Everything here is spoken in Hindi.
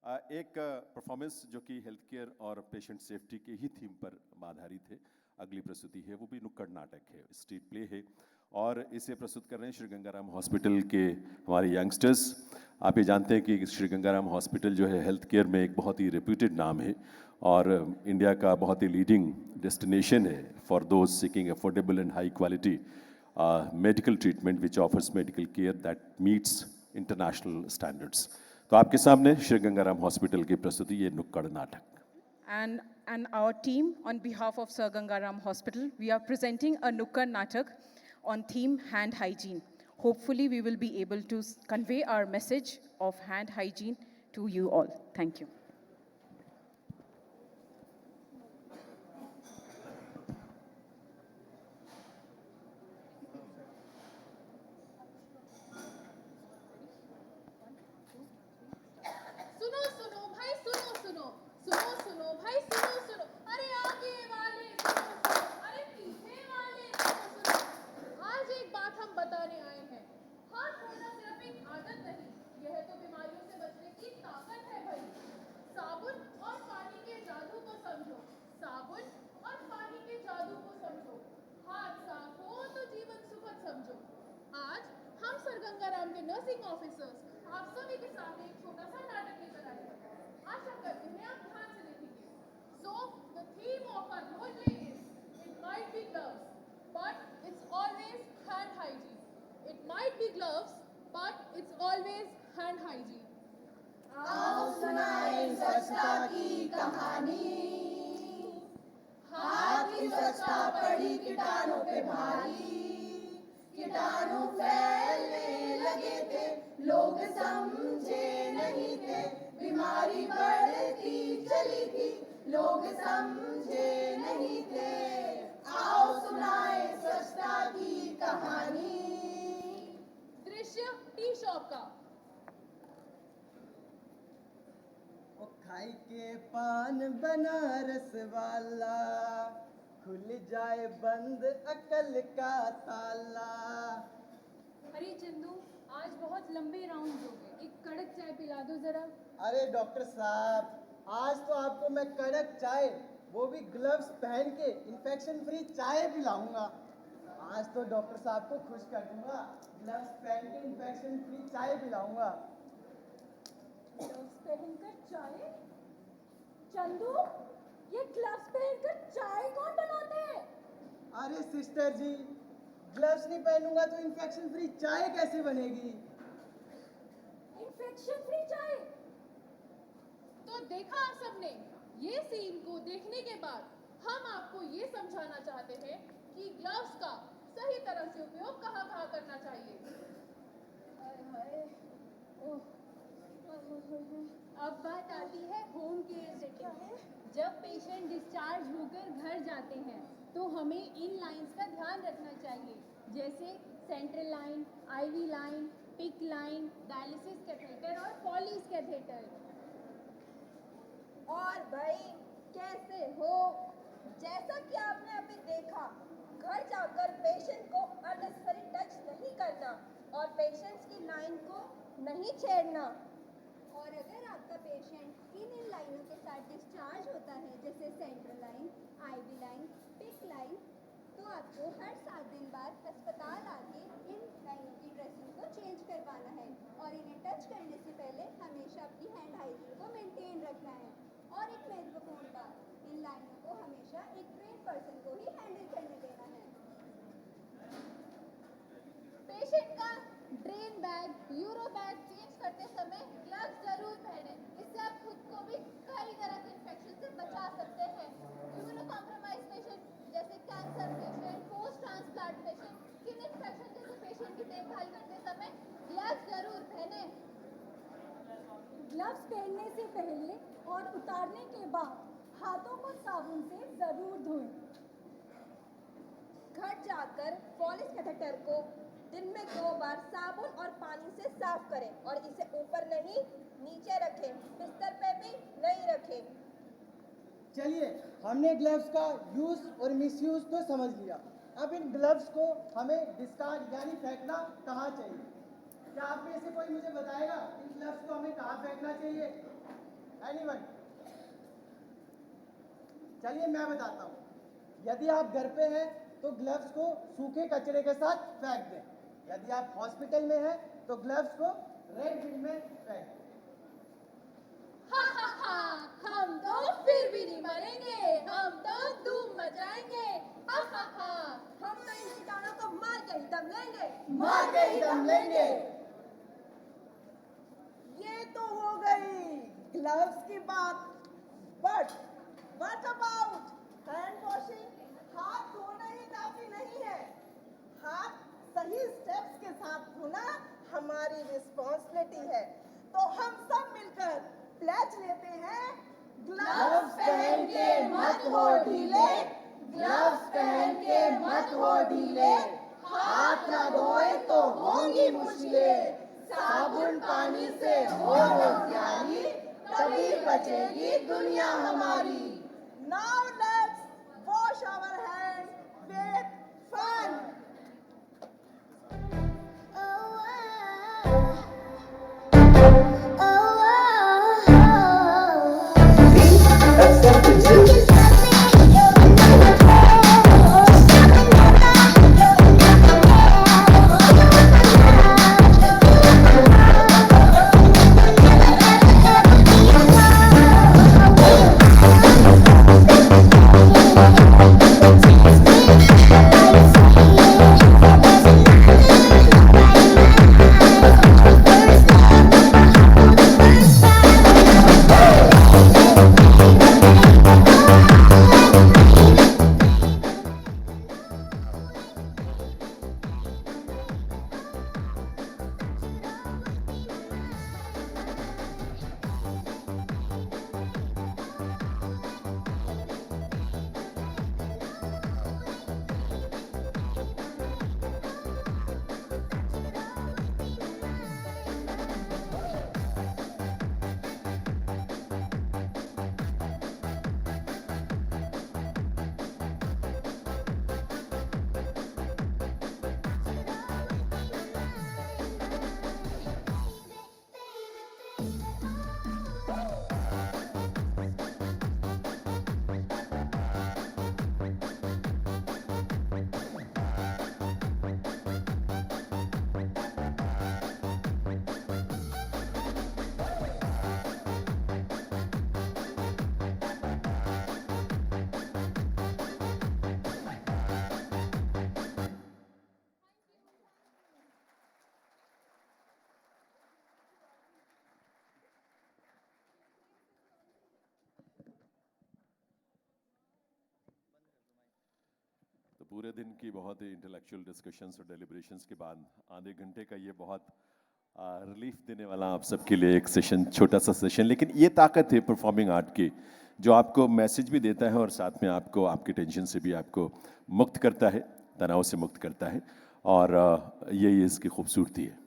एक परफॉर्मेंस जो कि हेल्थ केयर और पेशेंट सेफ्टी के ही थीम पर आधारित है। अगली प्रस्तुति है वो भी नुक्कड़ नाटक है, स्ट्रीट प्ले है और इसे प्रस्तुत कर रहे हैं श्री गंगाराम हॉस्पिटल के हमारे यंगस्टर्स। आप ये जानते हैं कि श्री गंगाराम हॉस्पिटल जो है हेल्थ केयर में एक बहुत ही रेप्यूटेड नाम है और इंडिया का बहुत ही लीडिंग डेस्टिनेशन है for those seeking affordable and high quality medical treatment which offers medical care that meets international standards. तो आपके सामने श्री गंगाराम हॉस्पिटल की प्रस्तुति ये नुक्कड़ नाटक। And our team, on behalf of Sir Gangaram Hospital, we are presenting a Nukkad Natak on theme hand hygiene. Hopefully, we will be able to convey our message of hand hygiene to you all. Thank you. सुनो सुनो भाई सुनो सुनो सुनो सुनो भाई सुनो सुनो अरे आगे वाले सुनो सुनो अरे पीछे वाले सुनो सुनो आज एक बात हम बताने आए हैं। हाथ धोना सिर्फ एक आदत नहीं, यह तो बीमारियों से बचने की ताकत है भाई। साबुन और पानी के जादू को समझो, साबुन और पानी के जादू को समझो। हाथ साफ हो तो जीवन सुखद समझो। आज हम सर गंगाराम के नर्सिंग ऑफिसर्स आप सभी के सामने एक छोटा सा नाटक लेकर आए हैं। आशा करते हैं आप ध्यान से देखेंगे। So the theme of our role play is it might be gloves, but it's always hand hygiene. It might be gloves, but it's always hand hygiene. आओ सुनाएं स्वच्छता की कहानी। हाथ की स्वच्छता पड़ी कीटाणु पे भारी, कीटाणु फैलने लगे थे, लोग समझे नहीं थे, बीमारी बढ़ती चली थी, लोग समझे नहीं थे। आओ सुनाएं स्वच्छता की कहानी। दृश्य टी शॉप का। ओ खाई के पान बनारस वाला, खुल जाए बंद अकल का ताला। अरे चंदू, आज बहुत लंबे राउंड हो गए, एक कड़क चाय पिला दो जरा। अरे डॉक्टर साहब, आज तो आपको मैं कड़क चाय, वो भी ग्लव्स पहन के इन्फेक्शन फ्री चाय पिलाऊंगा। आज तो डॉक्टर साहब को खुश कर दूंगा, ग्लव्स पहन के इन्फेक्शन फ्री चाय पिलाऊंगा। ग्लव्स पहनकर चाय? चंदू, ये ग्लव्स पहनकर चाय कौन बनाते हैं? अरे सिस्टर जी, ग्लव्स नहीं पहनूंगा तो इन्फेक्शन फ्री चाय कैसे बनेगी? इन्फेक्शन फ्री चाय? तो देखा आप सबने, ये सीन को देखने के बाद हम आपको ये समझाना चाहते हैं कि ग्लव्स का सही तरह से उपयोग कहाँ करना चाहिए। अब बात आती है होम केयर सेटिंग। जब पेशेंट डिस्चार्ज होकर घर जाते हैं तो हमें इन लाइंस का ध्यान रखना चाहिए, जैसे central line, IV line, pick line, dialysis catheter और पॉलीज कैथेटर। और भाई कैसे हो? जैसा कि आपने अभी देखा, घर जाकर पेशेंट को अननेसेसरी टच नहीं करना और पेशेंट्स की लाइन को नहीं छेड़ना। और अगर आपका पेशेंट इन लाइनों के साथ डिस्चार्ज होता है, जैसे central line, IV line, pick line, तो आपको हर 7 दिन बाद अस्पताल आके इन लाइनों की ड्रेसिंग को चेंज करवाना है और इन्हें टच करने से पहले हमेशा अपनी हैंड हाइजीन को मेंटेन रखना है। और एक महत्वपूर्ण बात, इन लाइनों को हमेशा एक ट्रेन पर्सन को ही हैंडल करने देना है। पेशेंट का drain bag, euro bag change करते समय ग्लव्स जरूर पहने, इससे आप खुद को भी कई तरह के इन्फेक्शन से बचा सकते हैं। इम्यूनो कॉम्प्रोमाइज पेशेंट जैसे cancer patient, post transplant patient, skin infection जैसे पेशेंट की देखभाल करते समय ग्लव्स जरूर पहने। ग्लव्स पहनने से पहले और उतारने के बाद हाथों को साबुन से जरूर धोएं। घर जाकर पॉलिश कैथेटर को दिन में 2 बार साबुन और पानी से साफ करें और इसे ऊपर नहीं नीचे रखें, बिस्तर पे भी नहीं रखें। चलिए, हमने ग्लव्स का यूज और मिसयूज तो समझ लिया। अब इन ग्लव्स को हमें डिस्कार्ड यानी फेंकना कहाँ चाहिए? क्या आप में से कोई मुझे बताएगा इन ग्लव्स को हमें कहाँ फेंकना चाहिए? एनीवन? चलिए मैं बताता हूँ। यदि आप घर पे हैं तो ग्लव्स को सूखे कचरे के साथ फेंक दें। यदि आप हॉस्पिटल में हैं तो ग्लव्स को रेड बिन में फेंक दें। हा हा हा, हम तो फिर भी नहीं मरेंगे, हम तो धूम मचाएंगे। हा हा हा, हम तो इन कीटाणुओं को मार के ही दम लेंगे। मार के ही दम लेंगे। ये तो हो गई ग्लव्स की बात, but what about hand washing? हाथ धोना ही काफी नहीं है, हाथ सही स्टेप्स के साथ धोना हमारी रिस्पॉन्सिबिलिटी है। तो हम सब मिलकर प्लेज लेते हैं, ग्लव्स पहन के मत हो ढीले, ग्लव्स पहन के मत हो ढीले, हाथ ना धोए तो होंगी मुश्किलें, साबुन पानी से हो होशियारी, तभी बचेगी दुनिया हमारी। Now let's wash our hands with fun. तो पूरे दिन की बहुत ही इंटेलेक्चुअल डिस्कशंस और डेलिब्रेशंस के बाद आधे घंटे का ये बहुत रिलीफ देने वाला आप सबके लिए एक सेशन, छोटा सा सेशन, लेकिन ये ताकत है परफॉर्मिंग आर्ट की, जो आपको मैसेज भी देता है और साथ में आपको आपके टेंशन से भी आपको मुक्त करता है, तनाव से मुक्त करता है, और यही इसकी खूबसूरती है।